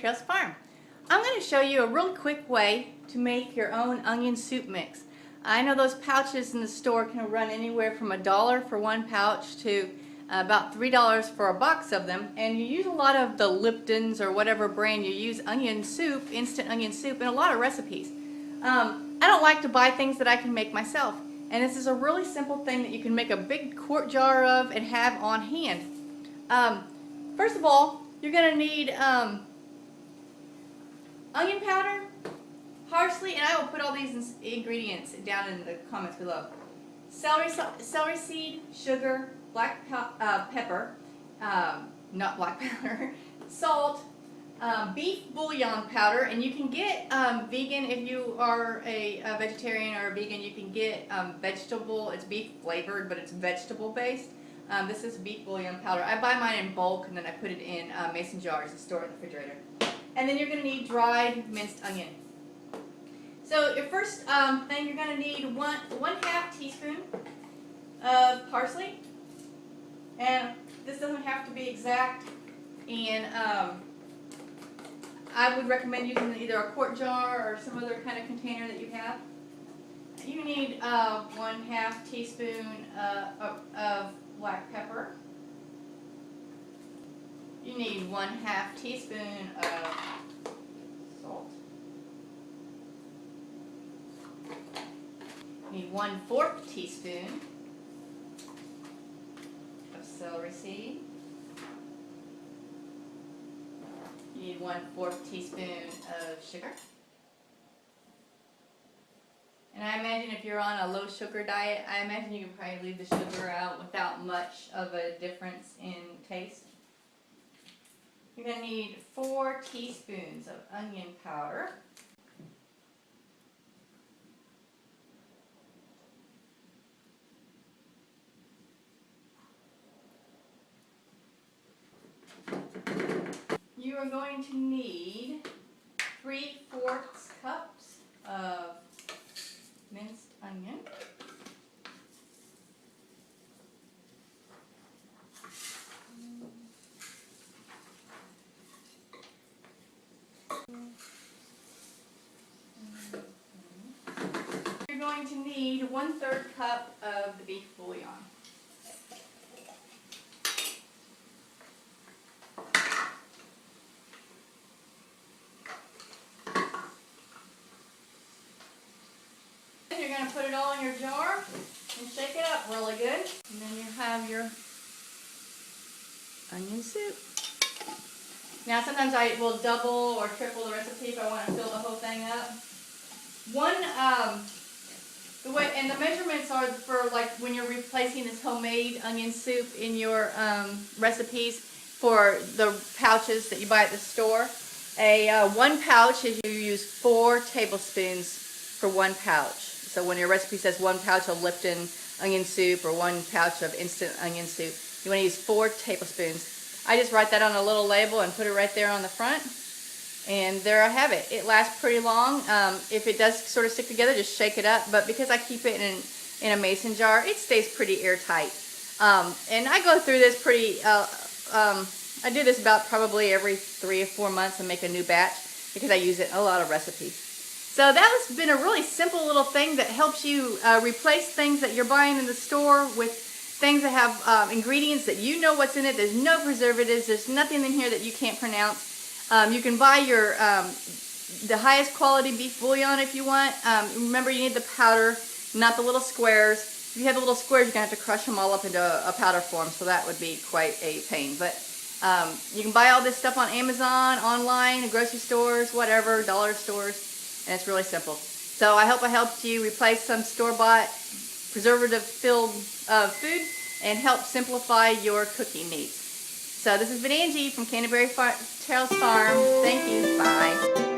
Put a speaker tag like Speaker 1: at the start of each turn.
Speaker 1: Trails Farm. I'm going to show you a real quick way to make your own onion soup mix. I know those pouches in the store can run anywhere from $1 for one pouch to about $3 for a box of them, and you use a lot of the Lipton's or whatever brand you use onion soup, instant onion soup, in a lot of recipes. I don't like to buy things that I can make myself, and this is a really simple thing that you can make a big quart jar of and have on hand. First of all, you're going to need onion powder, parsley, and I will put all these ingredients down in the comments below. Celery seed, sugar, black pepper, not black powder, salt, beef bouillon powder, and you can get vegan if you are a vegetarian or a vegan. You can get vegetable. It's beef flavored, but it's vegetable based. This is beef bouillon powder. I buy mine in bulk, and then I put it in mason jars and store it in the refrigerator. And then you're going to need dried minced onion. So your first thing, you're going to need one half teaspoon of parsley. And this doesn't have to be exact. And I would recommend using either a quart jar or some other kind of container that you have. You need 1/2 teaspoon of black pepper. You need 1/2 teaspoon of salt. You need 1/4 teaspoon of celery seed. You need 1/4 teaspoon of sugar. And I imagine if you're on a low sugar diet, I imagine you can probably leave the sugar out without much of a difference in taste. You're going to need 4 teaspoons of onion powder. You are going to need 3/4 cups of minced onion. You're going to need 1/3 cup of the beef bouillon. You're going to put it all in your jar and shake it up really good. And then you have your onion soup. Now sometimes I will double or triple the recipe if I want to fill the whole thing up. And the measurements are for like when you're replacing this homemade onion soup in your recipes for the pouches that you buy at the store. One pouch is you use 4 tablespoons for 1 pouch. So when your recipe says 1 pouch of Lipton onion soup or 1 pouch of instant onion soup, you want to use 4 tablespoons. I just write that on a little label and put it right there on the front. And there I have it. It lasts pretty long. If it does sort of stick together, just shake it up. But because I keep it in a mason jar, it stays pretty airtight. And I go through this pretty, I do this about probably every 3 or 4 months and make a new batch because I use it in a lot of recipes. So that has been a really simple little thing that helps you replace things that you're buying in the store with things that have ingredients that you know what's in it. There's no preservatives. There's nothing in here that you can't pronounce. You can buy your the highest quality beef bouillon if you want. Remember, you need the powder, not the little squares. If you have the little squares, you're going to have to crush them all up into a powder form, so that would be quite a pain. But you can buy all this stuff on Amazon, online, grocery stores, whatever, dollar stores. And it's really simple. So I hope I helped you replace some store-bought preservative-filled food and help simplify your cooking needs. So this has been Angie from Canterbury Trails Farm. Thank you. Bye.